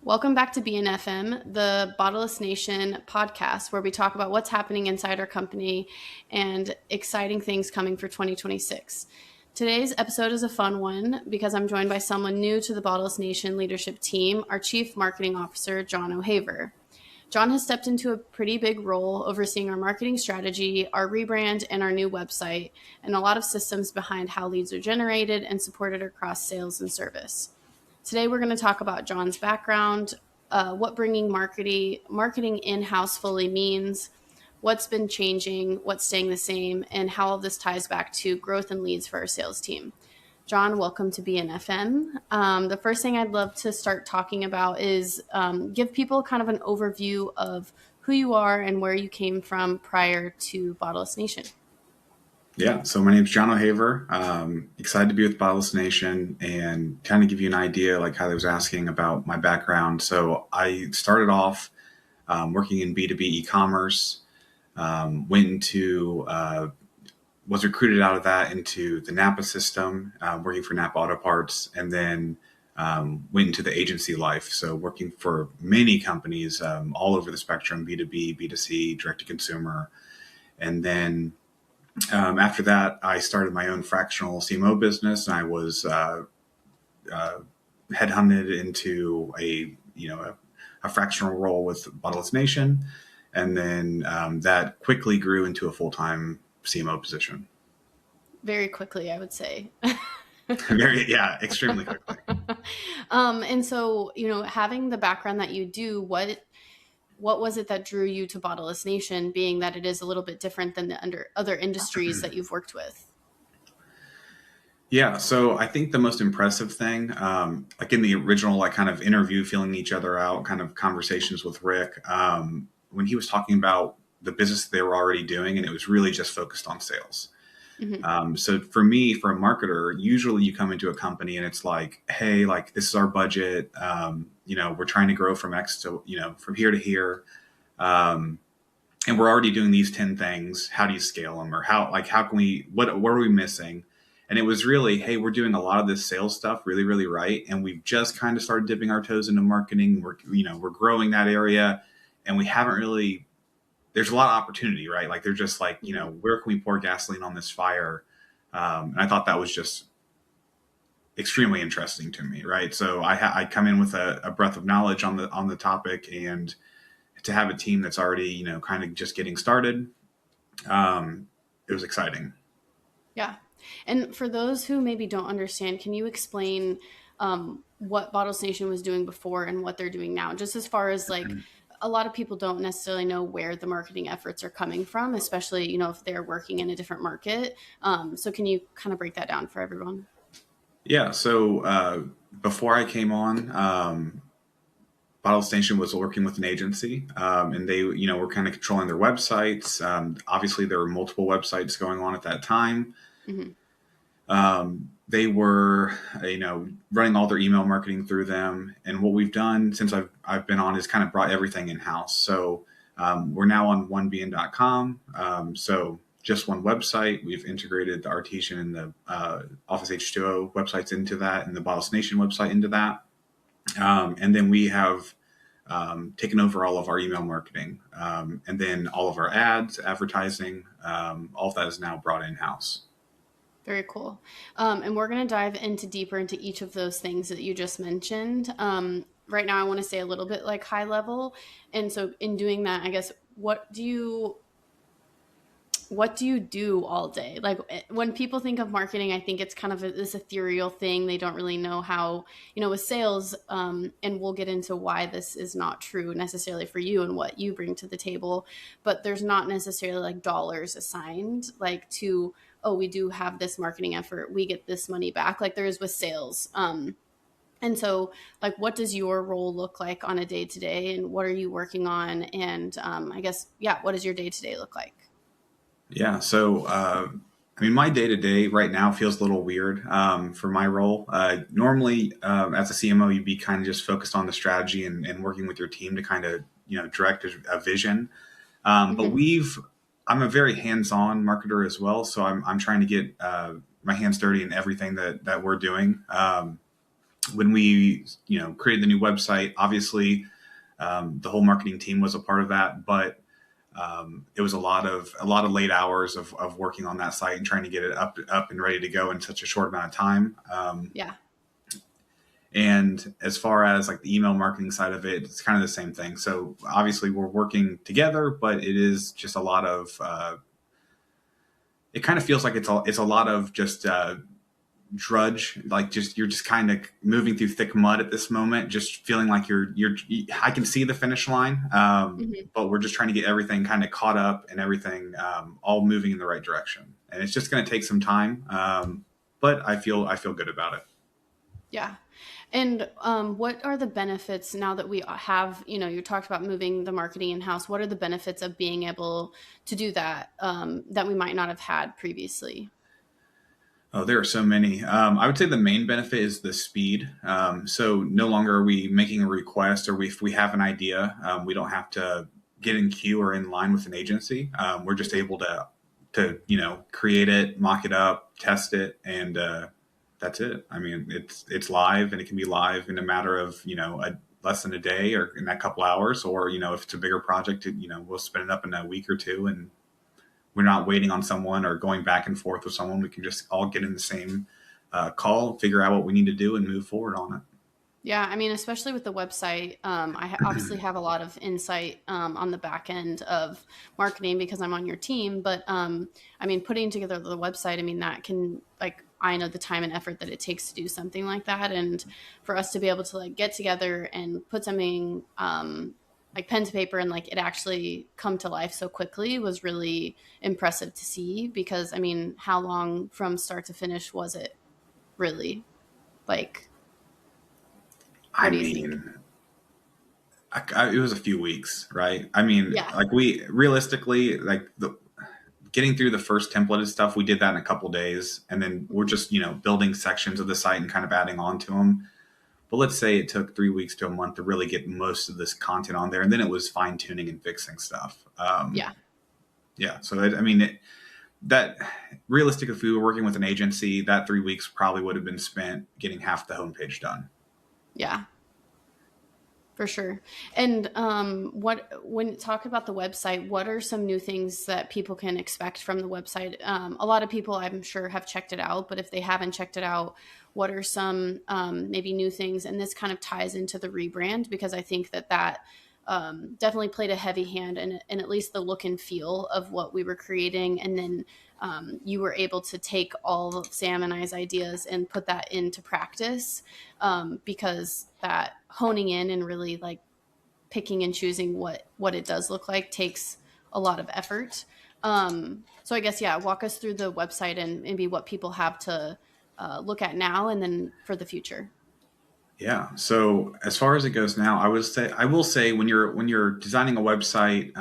Welcome back to BNFM, the Bottleless Nation podcast, where we talk about what's happening inside our company and exciting things coming for 2026. Today's episode is a fun one because I'm joined by someone new to the Bottleless Nation leadership team, our Chief Marketing Officer, John O'Haver. John has stepped into a pretty big role overseeing our marketing strategy, our rebrand, and our new website, and a lot of systems behind how leads are generated and supported across sales and service. Today, we're going to talk about John's background, what bringing marketing in-house fully means, what's been changing, what's staying the same, and how all this ties back to growth and leads for our sales team. John, welcome to BNFM. The first thing I'd love to start talking about is give people kind of an overview of who you are and where you came from prior to Bottleless Nation. Yeah, so my name's John O'Haver. Excited to be with Bottleless Nation and kind of give you an idea, like how they was asking about my background. So I started off working in B2B e-commerce, was recruited out of that into the Napa system, working for Napa Auto Parts, and then went into the agency life. So working for many companies all over the spectrum, B2B, B2C, direct to consumer. And then after that, I started my own fractional CMO business, and I was headhunted into a fractional role with Bottleless Nation, and then that quickly grew into a full-time CMO position. Very quickly, I would say. Extremely quickly. And so, having the background that you do, what was it that drew you to Bottleless Nation, being that it is a little bit different than the other industries that you've worked with? Yeah, so I think the most impressive thing, like in the original, like kind of interview, feeling each other out, kind of conversations with Rick, when he was talking about the business they were already doing, and it was really just focused on sales. Mm-hmm. So for me, for a marketer, usually you come into a company and it's like, hey, like this is our budget. We're trying to grow from X to, from here to here. And we're already doing these 10 things. How do you scale them? Or how can we, what are we missing? And it was really, hey, we're doing a lot of this sales stuff really, really right. And we've just kind of started dipping our toes into marketing. We're growing that area, and we haven't really, there's a lot of opportunity, right? Like they're just like, where can we pour gasoline on this fire? And I thought that was just extremely interesting to me, right? So I come in with a breadth of knowledge on the topic, and to have a team that's already, kind of just getting started, it was exciting. Yeah. And for those who maybe don't understand, can you explain what Bottleless Nation was doing before and what they're doing now? Just as far as like, a lot of people don't necessarily know where the marketing efforts are coming from, especially, if they're working in a different market. So can you kind of break that down for everyone? Yeah. So before I came on, Bottleless Nation was working with an agency, and they, were kind of controlling their websites. Obviously, there were multiple websites going on at that time. Mm-hmm. They were, running all their email marketing through them. And what we've done since I've been on is kind of brought everything in-house. So we're now on onebn.com. So just one website. We've integrated the Artesian and the Office H2O websites into that, and the Bottleless Nation website into that. And then we have taken over all of our email marketing, and then all of our ads, advertising, all of that is now brought in-house. Very cool. And we're going to dive deeper into each of those things that you just mentioned. Right now, I want to stay a little bit like high level. And so in doing that, I guess, what do you do all day? Like when people think of marketing, I think it's kind of this ethereal thing. They don't really know how, with sales, and we'll get into why this is not true necessarily for you and what you bring to the table, but there's not necessarily like dollars assigned like to, oh, we do have this marketing effort, we get this money back, like there is with sales. And so like, what does your role look like on a day-to-day, and what are you working on? And I guess, what does your day-to-day look like? Yeah. So, my day-to-day right now feels a little weird for my role. Normally, as a CMO, you'd be kind of just focused on the strategy and working with your team to kind of, direct a vision. Mm-hmm. But I'm a very hands-on marketer as well. So I'm trying to get my hands dirty in everything that we're doing. when we, created the new website, obviously the whole marketing team was a part of that, but it was a lot of late hours of working on that site and trying to get it up and ready to go in such a short amount of time. Yeah. And as far as like the email marketing side of it, it's kind of the same thing. So obviously we're working together, but it is just a lot of, it kind of feels like it's a lot of just drudge, like you're just kind of moving through thick mud at this moment, just feeling like I can see the finish line, Mm-hmm. but we're just trying to get everything kind of caught up and everything all moving in the right direction. And it's just going to take some time, but I feel good about it. Yeah. And what are the benefits now that we have, you talked about moving the marketing in-house. What are the benefits of being able to do that that we might not have had previously? Oh, there are so many. I would say the main benefit is the speed. So no longer are we making a request, or if we have an idea, we don't have to get in queue or in line with an agency. We're just able to create it, mock it up, test it, and that's it. I mean, it's live, and it can be live in a matter of less than a day or in a couple hours, or if it's a bigger project, we'll spin it up in a week or two, and we're not waiting on someone or going back and forth with someone. We can just all get in the same call, figure out what we need to do, and move forward on it. Yeah, I mean, especially with the website, obviously have a lot of insight on the back end of marketing because I'm on your team. But I mean, putting together the website, I mean, that can I know the time and effort that it takes to do something like that, and for us to be able to get together and put something like pen to paper and it actually come to life so quickly was really impressive to see. Because I mean, how long from start to finish was it really? Like, I what do you think? mean, it was a few weeks, right? I mean, Yeah. like we realistically, getting through the first templated stuff, we did that in a couple days, and then we're just building sections of the site and kind of adding on to them. But let's say it took 3 weeks to a month to really get most of this content on there, and then it was fine tuning and fixing stuff. Yeah. Yeah, so I mean, that realistic, if we were working with an agency, that 3 weeks probably would have been spent getting half the homepage done. Yeah, for sure. And when talk about the website, what are some new things that people can expect from the website? A lot of people, I'm sure, have checked it out, but if they haven't checked it out, what are some maybe new things? And this kind of ties into the rebrand because I think that definitely played a heavy hand in at least the look and feel of what we were creating. And then you were able to take all of Sam and I's ideas and put that into practice because that honing in and really picking and choosing what it does look like takes a lot of effort. So I guess, yeah, walk us through the website and maybe what people have to look at now and then for the future. Yeah. So as far as it goes now, I will say when you're designing a website,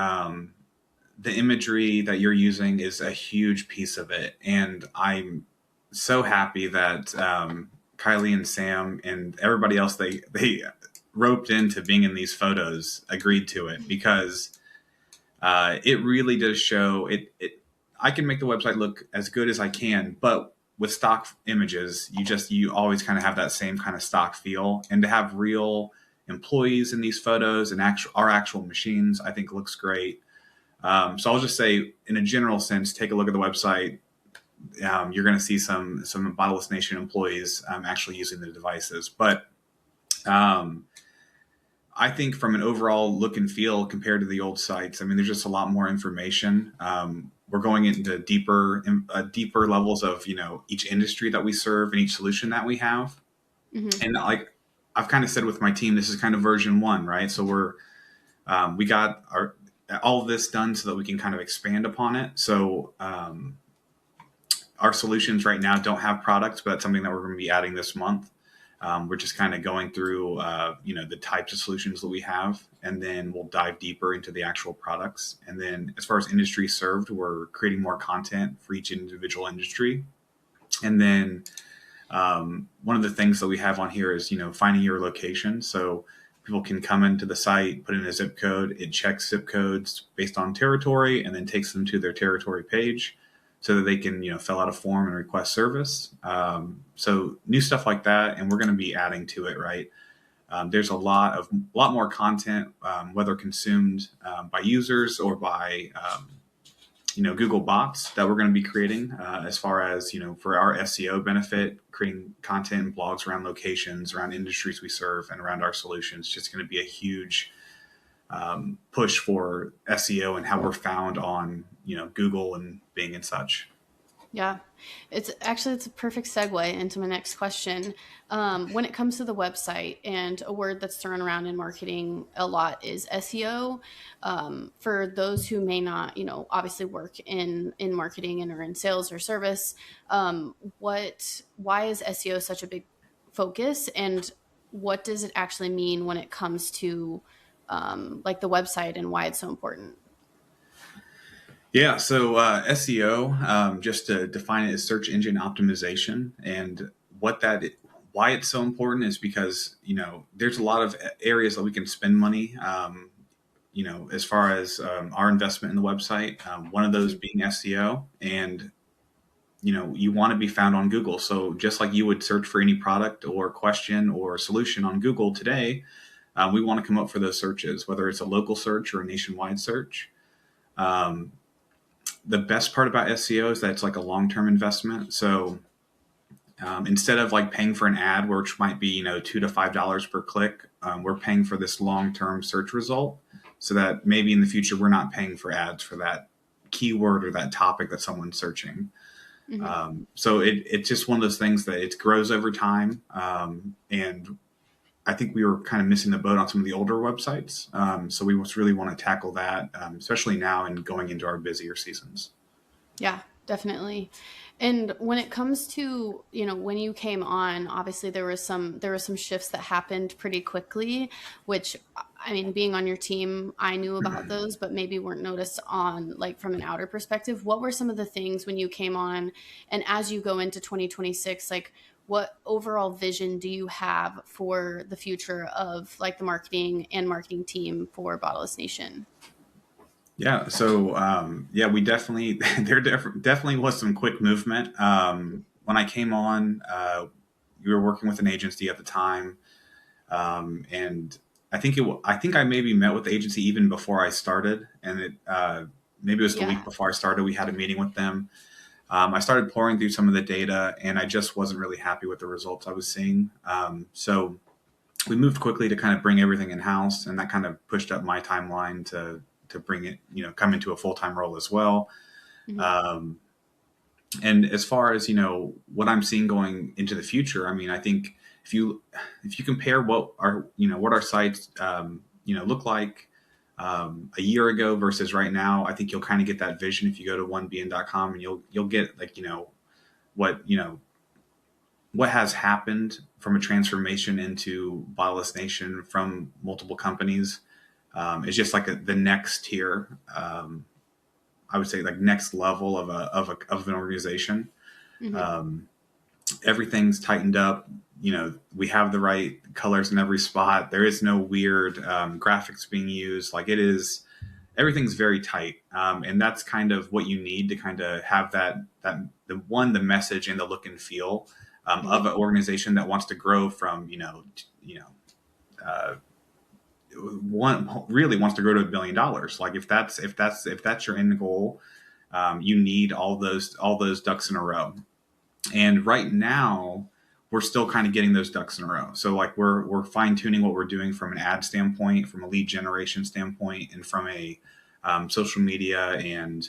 the imagery that you're using is a huge piece of it, and I'm so happy that Kylie and Sam and everybody else they roped into being in these photos agreed to it, because it really does show it. I can make the website look as good as I can, but with stock images, you always kind of have that same kind of stock feel, and to have real employees in these photos and our actual machines, I think looks great. So I'll just say, in a general sense, take a look at the website. You're going to see some Bottleless Nation employees actually using the devices, but um, I think from an overall look and feel compared to the old sites, I mean, there's just a lot more information. We're going into deeper levels of each industry that we serve and each solution that we have. Mm-hmm. And like I've kind of said with my team, this is kind of version one, right? So we got all of this done so that we can kind of expand upon it. So our solutions right now don't have products, but that's something that we're going to be adding this month. We're just kind of going through, the types of solutions that we have, and then we'll dive deeper into the actual products. And then as far as industry served, we're creating more content for each individual industry. And then one of the things that we have on here is, finding your location. So people can come into the site, put in a zip code. It checks zip codes based on territory and then takes them to their territory page. so that they can, fill out a form and request service. So new stuff like that, and we're going to be adding to it, right? There's a lot more content, whether consumed by users or by Google bots that we're going to be creating, as far as for our SEO benefit, creating content and blogs around locations, around industries we serve, and around our solutions. Just going to be a huge push for SEO and how we're found on Google and Bing and such. Yeah, it's a perfect segue into my next question. When it comes to the website, and a word that's thrown around in marketing a lot is SEO. For those who may not, obviously work in marketing and or in sales or service, why is SEO such a big focus, and what does it actually mean when it comes to like the website, and why it's so important? Yeah, so SEO, just to define it, is search engine optimization, and why it's so important is because there's a lot of areas that we can spend money. As far as our investment in the website, one of those being SEO, and you want to be found on Google. So just like you would search for any product or question or solution on Google today, we want to come up for those searches, whether it's a local search or a nationwide search. The best part about SEO is that it's like a long-term investment. So instead of like paying for an ad, which might be $2 to $5 per click, we're paying for this long-term search result, so that maybe in the future we're not paying for ads for that keyword or that topic that someone's searching. Mm-hmm. So it's just one of those things that it grows over time, and I think we were kind of missing the boat on some of the older websites. So we really want to tackle that, especially now and going into our busier seasons. Yeah, definitely. And when it comes to, when you came on, obviously there were some shifts that happened pretty quickly, which, I mean, being on your team, I knew about those, but maybe weren't noticed on, like, from an outer perspective. What were some of the things when you came on, and as you go into 2026, like, what overall vision do you have for the future of, like, the marketing team for Bottleless Nation? Yeah. So, we definitely, definitely was some quick movement. When I came on, we were working with an agency at the time. And I think I maybe met with the agency even before I started. And maybe it was the week Yeah. before I started, we had a meeting with them. I started pouring through some of the data, and I just wasn't really happy with the results I was seeing. So we moved quickly to kind of bring everything in house, and that kind of pushed up my timeline to bring it, come into a full-time role as well. Mhm. Um, and as far as what I'm seeing going into the future, I mean, I think if you compare what our sites look like a year ago versus right now, I think you'll kind of get that vision if you go to 1bn.com, and you'll get, like, what what has happened from a transformation into Bottleless Nation from multiple companies. It's just like the next tier. I would say, like, next level of an organization. Mhm. Um, Everything's tightened up. We have the right colors in every spot. There is no weird graphics being used. Like, everything's very tight, and that's kind of what you need to kind of have the message and the look and feel of Mhm. an organization that wants to grow from uh, one really wants to grow to $1 billion. Like, if that's your end goal, you need all those ducks in a row. And right now, we're still kind of getting those ducks in a row. So, like, we're fine tuning what we're doing from an ad standpoint, from a lead generation standpoint, and from a social media and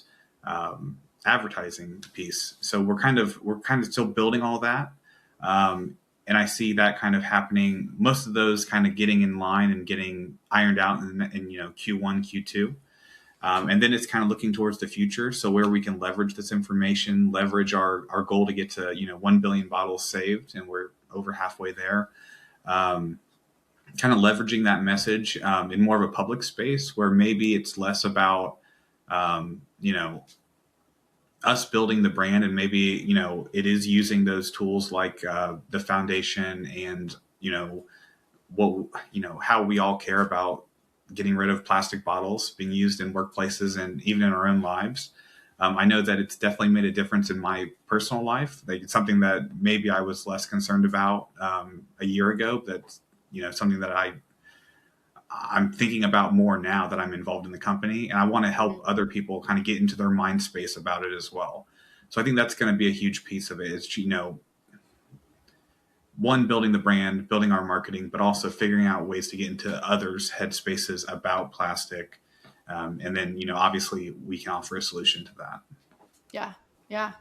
advertising piece. So we're kind of still building all that. And I see that kind of happening. Most of those kind of getting in line and getting ironed out in Q1, Q2. And then it's kind of looking towards the future. So where we can leverage this information, leverage our goal to get to 1 billion bottles saved, and we're over halfway there. Um, Kind of leveraging that message in more of a public space, where maybe it's less about um, you know us building the brand, and maybe it is using those tools like the foundation, and what how we all care about getting rid of plastic bottles being used in workplaces and even in our own lives. I know that it's definitely made a difference in my personal life. Like, it's something that maybe I was less concerned about a year ago. That's, something that I'm thinking about more now that I'm involved in the company, and I want to help other people kind of get into their mind space about it as well. So I think that's going to be a huge piece of it. Is, one, building the brand, building our marketing, but also figuring out ways to get into others' headspaces about plastic. And then, obviously we can offer a solution to that. Yeah. Yeah.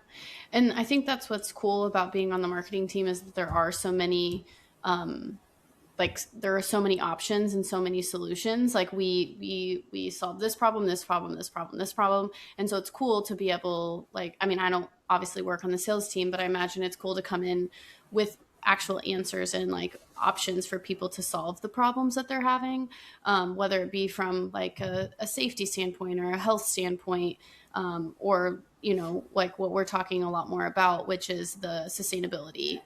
And I think that's what's cool about being on the marketing team is that there are so many, there are so many options and so many solutions. Like we solve this problem, this problem, this problem, this problem. And so it's cool to be able, I don't obviously work on the sales team, but I imagine it's cool to come in with actual answers and like options for people to solve the problems that they're having, whether it be from like a safety standpoint or a health standpoint, or like what we're talking a lot more about, which is the sustainability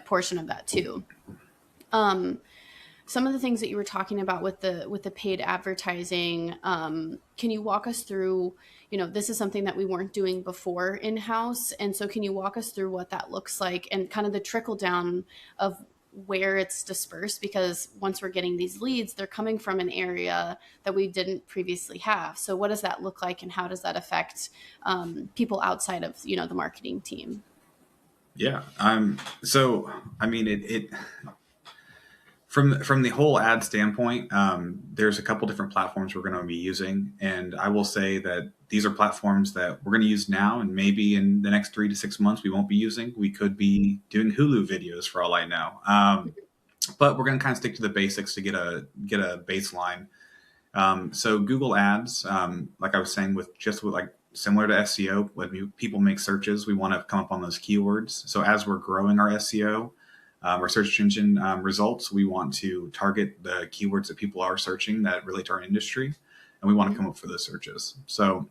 portion of that too. Some of the things that you were talking about with the paid advertising, can you walk us through, this is something that we weren't doing before in-house. And so can you walk us through what that looks like and kind of the trickle down of where it's dispersed? Because once we're getting these leads, they're coming from an area that we didn't previously have. So what does that look like and how does that affect people outside of, the marketing team? Yeah. So, I mean, it from the whole ad standpoint, there's a couple different platforms we're going to be using, and I will say that these are platforms that we're going to use now, and maybe in the next 3 to 6 months we won't be using. We could be doing Hulu videos for all I know, but we're going to kind of stick to the basics to get a baseline. So Google Ads, like I was saying, with like similar to SEO, when people make searches, we want to come up on those keywords. So as we're growing our SEO, our search engine results, we want to target the keywords that people are searching that relate to our industry, and we want to come up for those searches. So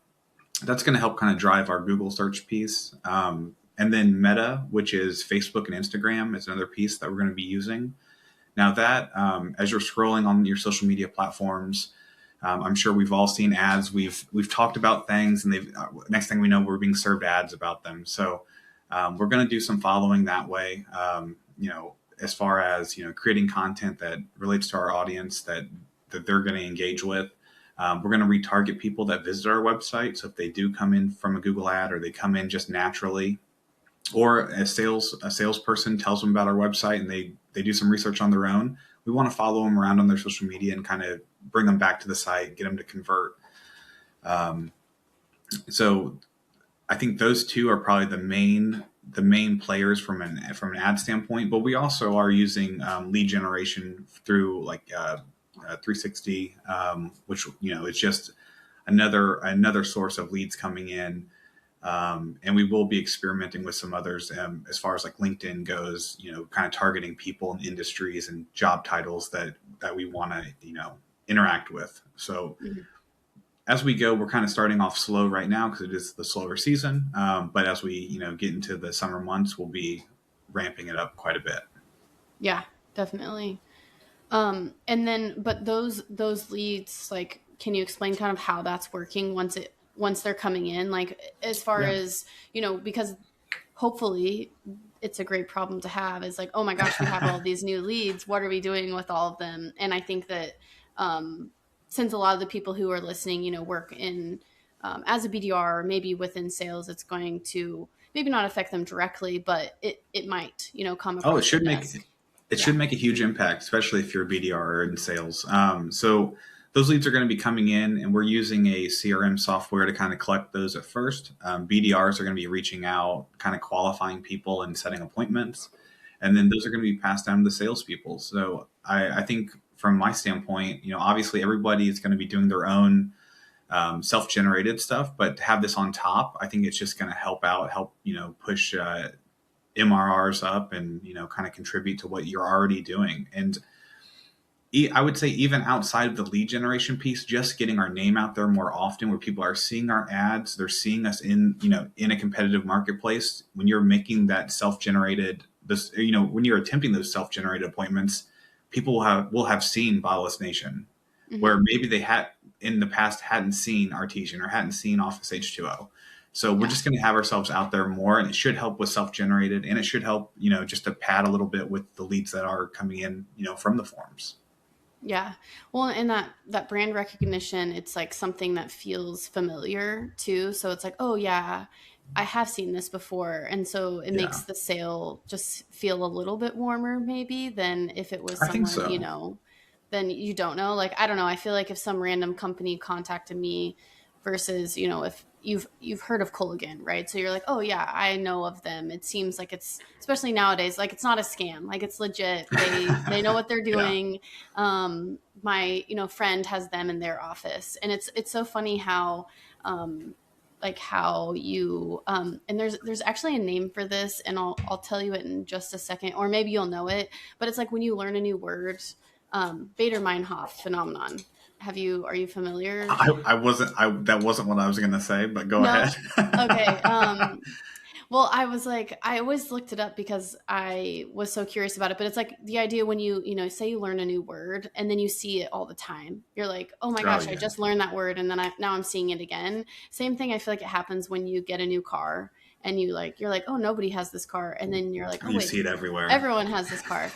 that's going to help kind of drive our Google search piece. And then Meta, which is Facebook and Instagram, is another piece that we're going to be using. Now that, as you're scrolling on your social media platforms, I'm sure we've all seen ads. We've talked about things, and next thing we know, we're being served ads about them. So we're going to do some following that way. As far as, creating content that relates to our audience that they're going to engage with. We're going to retarget people that visit our website. So if they do come in from a Google ad, or they come in just naturally, or a salesperson tells them about our website and they do some research on their own, we want to follow them around on their social media and kind of bring them back to the site, get them to convert. So I think those two are probably the main players from an ad standpoint, but we also are using lead generation through like 360, which it's just another source of leads coming in, and we will be experimenting with some others as far as like LinkedIn goes. Kind of targeting people and industries and job titles that we want to interact with. So. Mm-hmm. As we go, we're kind of starting off slow right now because it is the slower season. But as we, get into the summer months, we'll be ramping it up quite a bit. Yeah, definitely. And then, but those leads, like, can you explain kind of how that's working once they're coming in? Like, as far as, because hopefully it's a great problem to have. Is like, oh my gosh, we have all these new leads. What are we doing with all of them? And I think that, since a lot of the people who are listening, work in as a BDR or maybe within sales, it's going to maybe not affect them directly, but it might, come across. Oh, it should should make a huge impact, especially if you're a BDR or in sales. So those leads are going to be coming in, and we're using a CRM software to kind of collect those at first. BDRs are going to be reaching out, kind of qualifying people and setting appointments. And then those are going to be passed down to the salespeople. So I think from my standpoint, obviously everybody is going to be doing their own self-generated stuff, but to have this on top, I think it's just going to help push MRRs up and, kind of contribute to what you're already doing. And I would say even outside of the lead generation piece, just getting our name out there more often where people are seeing our ads, they're seeing us in a competitive marketplace. When you're making that self-generated, when you're attempting those self-generated appointments, people will have seen Bottleless Nation, mm-hmm. where maybe they had in the past hadn't seen Artesian or hadn't seen Office H2O. So we're Yeah. just going to have ourselves out there more, and it should help with self-generated, and it should help, just to pad a little bit with the leads that are coming in, from the forums. Yeah. Well, and that brand recognition, it's like something that feels familiar too. So it's like, oh yeah, I have seen this before. And so it Yeah, makes the sale just feel a little bit warmer maybe than if it was I think someone, so. then you don't know. Like, I don't know. I feel like if some random company contacted me versus, if you've heard of Culligan, right? So you're like, oh yeah, I know of them. It seems like it's, especially nowadays, like it's not a scam. Like it's legit. They know what they're Yeah. doing. My friend has them in their office, and it's so funny how like how you and there's actually a name for this, and I'll tell you it in just a second, or maybe you'll know it, but it's like when you learn a new word, Bader-Meinhof phenomenon. Are you familiar? That wasn't what I was going to say, but go No. ahead. Okay. Well, I was like, I always looked it up because I was so curious about it. But it's like the idea when say you learn a new word and then you see it all the time. You're like, oh my Oh gosh, I yeah. just learned that word, and then now I'm seeing it again. Same thing. I feel like it happens when you get a new car and you're like, oh, nobody has this car, and then you're like, oh You wait, see it everywhere. everyone has this car.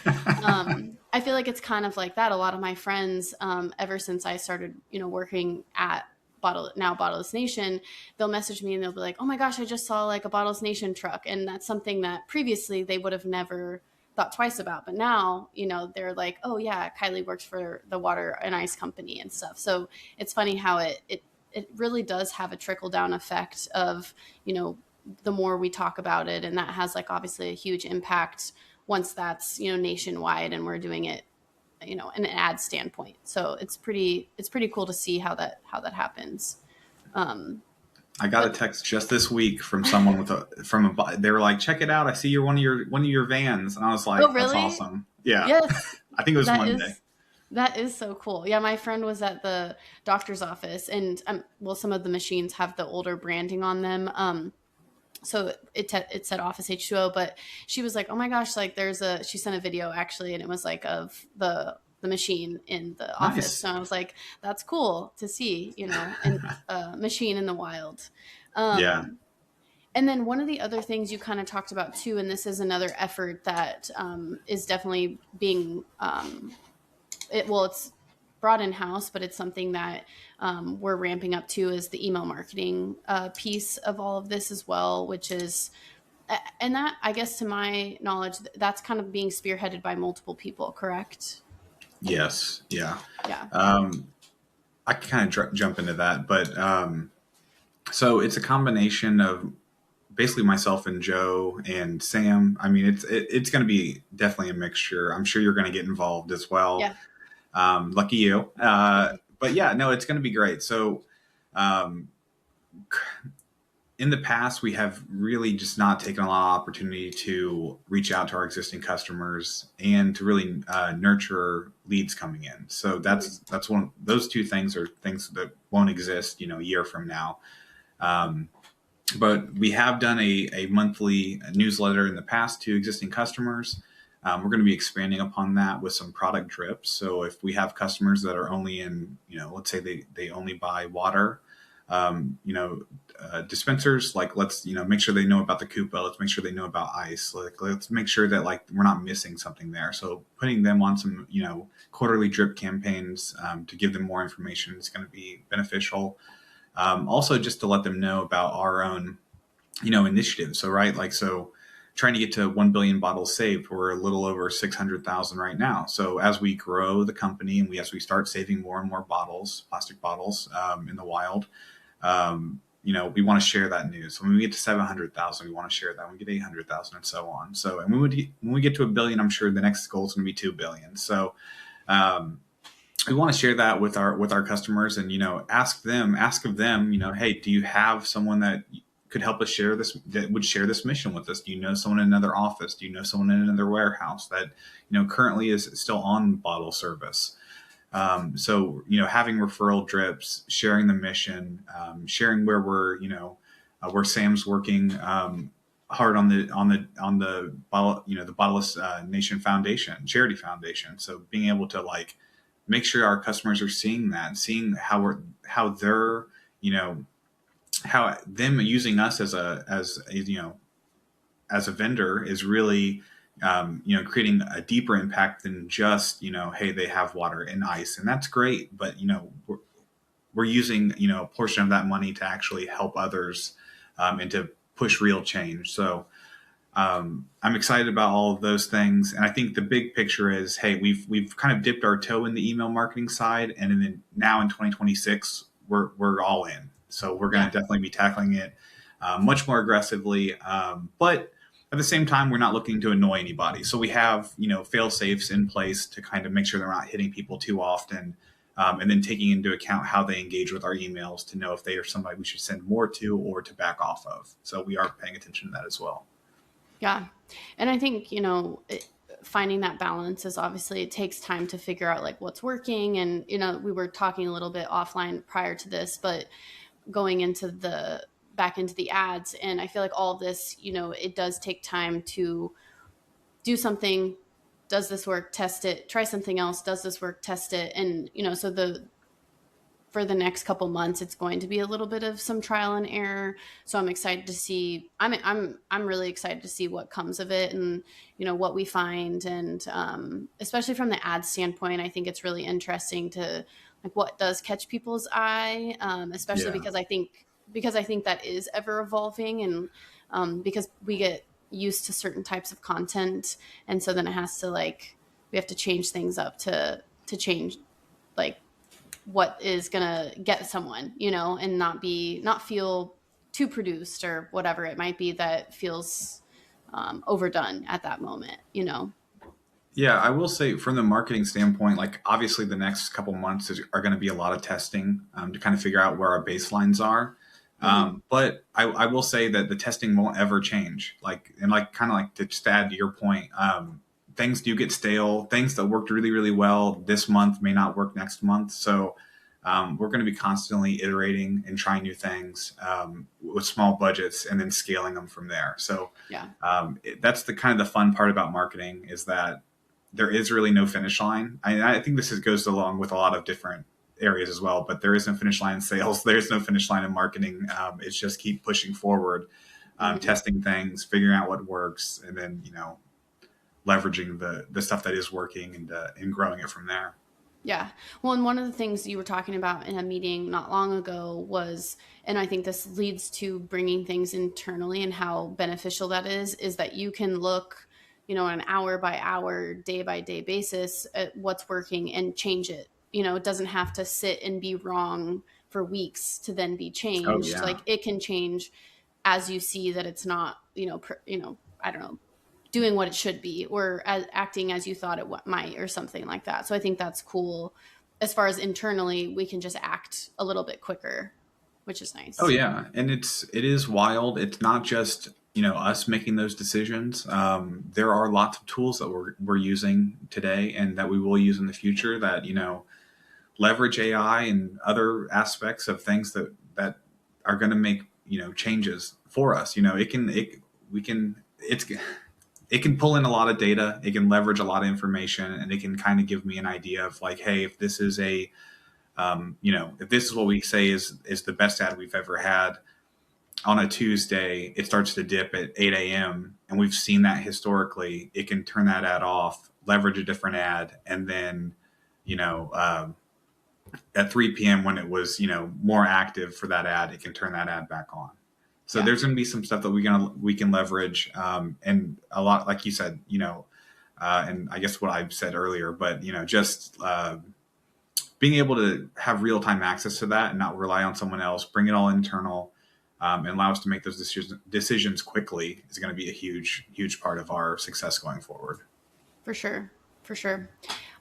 I feel like it's kind of like that. A lot of my friends, ever since I started, working at Bottleless Nation, they'll message me and they'll be like, oh my gosh, I just saw like a Bottleless Nation truck. And that's something that previously they would have never thought twice about. But now, they're like, oh yeah, Kylie works for the water and ice company and stuff. So it's funny how it really does have a trickle down effect of, the more we talk about it. And that has like obviously a huge impact once that's, nationwide and we're doing it, in an ad standpoint. So it's pretty cool to see how that happens. Um, I got a but text just this week from someone they were like, check it out. I see you're one of your vans. And I was oh, like, that's really? awesome. Yeah. Yes, I think it was that Monday. is that is so cool. Yeah, my friend was at the doctor's office, and well, some of the machines have the older branding on them. So it said Office H2O, but she was like, oh my gosh, like she sent a video actually, and it was like of the machine in the office. Nice. So I was like, that's cool to see, and a machine in the wild. Yeah. Um, And then one of the other things you kind of talked about too, and this is another effort that is definitely being it's brought in house, but it's something that we're ramping up to, is the email marketing piece of all of this as well, which is, and that, I guess, to my knowledge, that's kind of being spearheaded by multiple people, correct? Yes. Yeah. Yeah. I can kind of jump into that, but so it's a combination of basically myself and Joe and Sam. I mean, it's going to be definitely a mixture. I'm sure you're going to get involved as well. Yeah. Lucky you. But yeah, no, it's going to be great. So, um, in the past, we have really just not taken a lot of opportunity to reach out to our existing customers and to really nurture leads coming in. So that's one. Those two things are things that won't exist, a year from now. Um, but we have done a monthly newsletter in the past to existing customers. We're going to be expanding upon that with some product drips. So if we have customers that are only in, let's say they only buy water, dispensers, like let's, make sure they know about the Coupa. Let's make sure they know about ice. Like, let's make sure that like we're not missing something there. So putting them on some, quarterly drip campaigns to give them more information is going to be beneficial. Also, just to let them know about our own, initiatives. So, right, like, so trying to get to 1 billion bottles saved, we're a little over 600,000 right now. So as we grow the company and as we start saving more and more bottles, plastic bottles in the wild, we want to share that news. So when we get to 700,000, we want to share that. When we get 800,000 and so on. So, and when we get to 1 billion, I'm sure the next goal is going to be 2 billion. So, we want to share that with our customers, and ask of them, hey, do you have someone that could help us share this, that would share this mission with us? Do you know someone in another office? Do you know someone in another warehouse that currently is still on bottle service? So having referral drips, sharing the mission, sharing where we're where Sam's working hard on the bottle, the Bottleless Nation Foundation, Charity Foundation. So being able to like make sure our customers are seeing that, seeing how they're how them using us as a vendor is really creating a deeper impact than just, hey, they have water and ice, and that's great, but we're using a portion of that money to actually help others, and to push real change. So I'm excited about all of those things, and I think the big picture is, hey, we've kind of dipped our toe in the email marketing side, and then now in 2026 we're all in. So we're going Yeah. to definitely be tackling it much more aggressively, but at the same time, we're not looking to annoy anybody. So we have fail safes in place to kind of make sure they're not hitting people too often, and then taking into account how they engage with our emails to know if they are somebody we should send more to or to back off of. So we are paying attention to that as well. Yeah. And I think, finding that balance is obviously, it takes time to figure out like what's working. And, we were talking a little bit offline prior to this, but going back into the ads. And I feel like all of this, it does take time to do something. Does this work? Test it. Try something else. Does this work? Test it. And, so for the next couple months, it's going to be a little bit of some trial and error. So I'm excited to see. I'm really excited to see what comes of it, and what we find, and especially from the ad standpoint, I think it's really interesting to like what does catch people's eye, especially Yeah. because I think that is ever evolving, and because we get used to certain types of content, and so then it has to we have to change things up to change like what is gonna get someone, and not feel too produced or whatever it might be that feels overdone at that moment. Yeah, I will say from the marketing standpoint, like obviously the next couple months are going to be a lot of testing, to kind of figure out where our baselines are. Mm-hmm. But I will say that the testing won't ever change. Kind of like to just add to your point, things do get stale. Things that worked really, really well this month may not work next month. So we're going to be constantly iterating and trying new things, with small budgets and then scaling them from there. So Yeah. that's the kind of the fun part about marketing, is that there is really no finish line. I think goes along with a lot of different areas as well, but there is no finish line in sales. There's no finish line in marketing. It's just keep pushing forward, Mm-hmm. testing things, figuring out what works, and then, leveraging the stuff that is working, and growing it from there. Yeah. Well, and one of the things you were talking about in a meeting not long ago was, and I think this leads to bringing things internally and how beneficial that is that you can look, on an hour by hour, day by day basis at what's working and change it. It doesn't have to sit and be wrong for weeks to then be Oh changed. yeah. Like it can change as you see that it's not, I don't know, doing what it should be, or acting as you thought it might, or something like that. So I think that's cool. As far as internally, we can just act a little bit quicker, which is Oh nice. yeah. And it is wild. It's not just, us making those decisions. There are lots of tools that we're using today and that we will use in the future that, leverage AI and other aspects of things that are going to make, changes for us. It can pull in a lot of data. It can leverage a lot of information, and it can kind of give me an idea of like, hey, if this is if this is what we say is the best ad we've ever had on a Tuesday, it starts to dip at 8 a.m. and we've seen that historically. It can turn that ad off, leverage a different ad, and then, you know, at 3 p.m. when it was, more active for that ad, it can turn that ad back on. So Yeah. there's going to be some stuff that we can leverage, and a lot, like you said, and I guess what I said earlier, but just being able to have real time access to that and not rely on someone else, bring it all internal, and allow us to make those decisions quickly is going to be a huge part of our success going forward. For sure. For sure.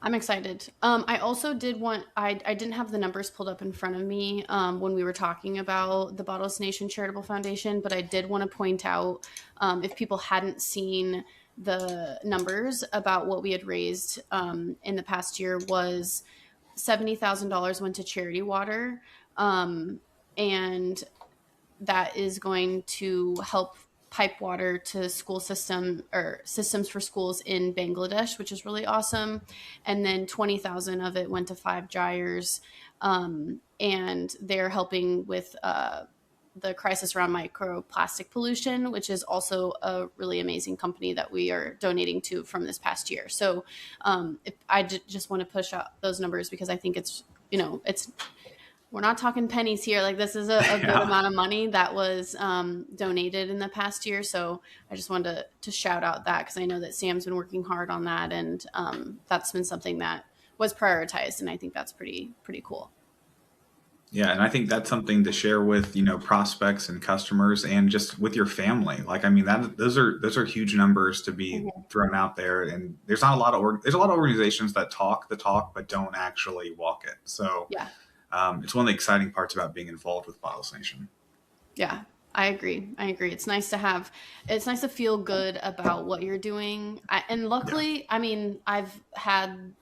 I'm excited. I also I didn't have the numbers pulled up in front of me when we were talking about the Bottleless Nation Charitable Foundation, but I did want to point out, if people hadn't seen the numbers about what we had raised in the past year, was $70,000 went to charity water. And that is going to help pipe water to school systems for schools in Bangladesh, which is really awesome. And then 20,000 of it went to Five Gyres, and they're helping with the crisis around microplastic pollution, which is also a really amazing company that we are donating to from this past year. So if I just want to push out those numbers because I think it's, we're not talking pennies here. Like this is a good amount of money that was donated in the past year. So I just wanted to shout out that because I know that Sam's been working hard on that, and that's been something that was prioritized, and I think that's pretty cool. Yeah, and I think that's something to share with, prospects and customers and just with your family. Like, I mean, those are huge numbers to be thrown out there, and there's a lot of organizations that talk the talk but don't actually walk it. So yeah, it's one of the exciting parts about being involved with Bottleless Nation. Yeah, I agree. It's nice to feel good about what you're doing. And luckily, I mean, I've had,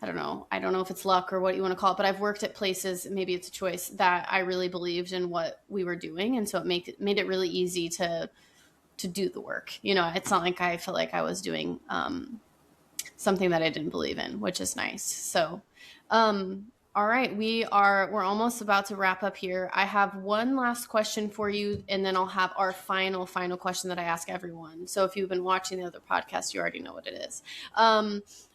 I don't know if it's luck or what you want to call it, but I've worked at places, maybe it's a choice, that I really believed in what we were doing. And so it made it really easy to do the work. It's not like I feel like I was doing something that I didn't believe in, which is nice. So, all right, we're almost about to wrap up here. I have one last question for you, and then I'll have our final question that I ask everyone. So if you've been watching the other podcast, you already know what it is.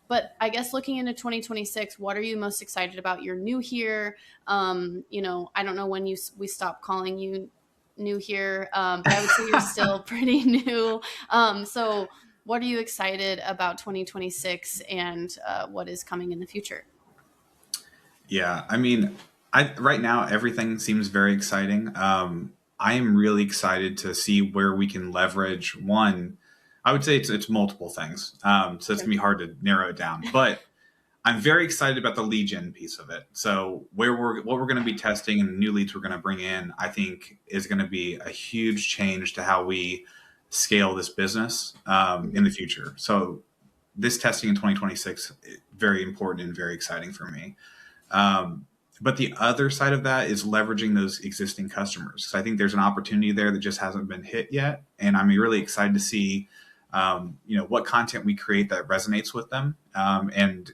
But I guess looking into 2026, what are you most excited about? You're new here. I don't know when we stop calling you new here, but I would say you're still pretty new. So what are you excited about 2026 and what is coming in the future? Yeah, I mean, right now everything seems very exciting. I am really excited to see where we can leverage one. I would say it's multiple things. So it's gonna be hard to narrow it down, but I'm very excited about the lead gen piece of it. So what we're going to be testing and the new leads we're going to bring in, I think is going to be a huge change to how we scale this business in the future. So this testing in 2026 is very important and very exciting for me. But the other side of that is leveraging those existing customers. So I think there's an opportunity there that just hasn't been hit yet. And I'm really excited to see, what content we create that resonates with them, and,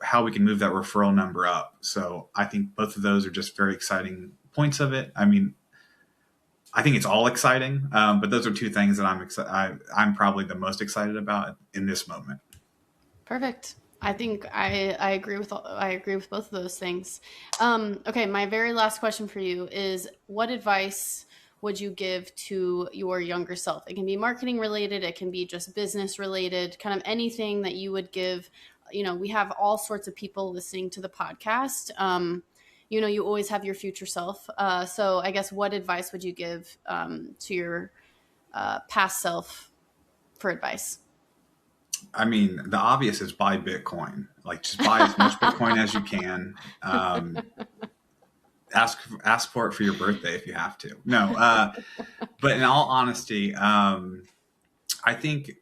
how we can move that referral number up. So I think both of those are just very exciting points of it. I mean, I think it's all exciting, but those are two things that I'm probably the most excited about in this moment. Perfect. I think I agree with both of those things. Okay, my very last question for you is: what advice would you give to your younger self? It can be marketing related, it can be just business related, kind of anything that you would give. We have all sorts of people listening to the podcast. You always have your future self. So I guess what advice would you give to your past self for advice? I mean, the obvious is buy Bitcoin. Like, just buy as much Bitcoin as you can. Ask for it for your birthday if you have to. No, but in all honesty, I think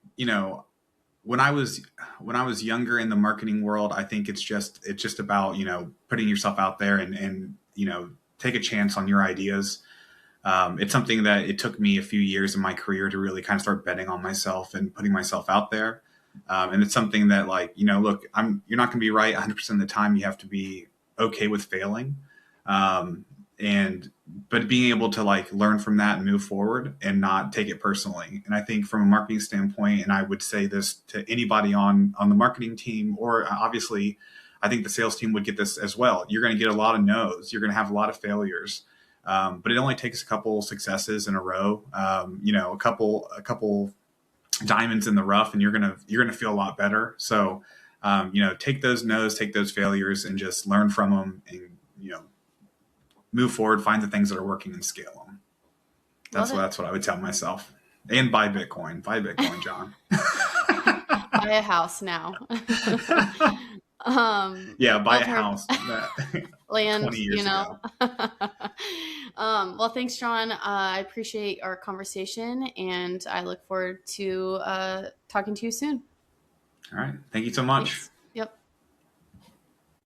when I was younger in the marketing world, I think it's just about putting yourself out there and take a chance on your ideas. It's something that it took me a few years in my career to really kind of start betting on myself and putting myself out there. And it's something that, look, you're not going to be right 100% of the time. You have to be okay with failing. But being able to learn from that and move forward and not take it personally. And I think from a marketing standpoint, and I would say this to anybody on the marketing team, or obviously I think the sales team would get this as well. You're going to get a lot of no's. You're going to have a lot of failures. But it only takes a couple successes in a row, a couple diamonds in the rough, and you're gonna feel a lot better. So, take those no's, take those failures, and just learn from them, and move forward. Find the things that are working and scale them. That's what I would tell myself. And buy Bitcoin, John. Buy a house now. Yeah, buy a house. Land, 20 years ago. Well, thanks, John. I appreciate our conversation, and I look forward to talking to you soon. All right. Thank you so much. Thanks.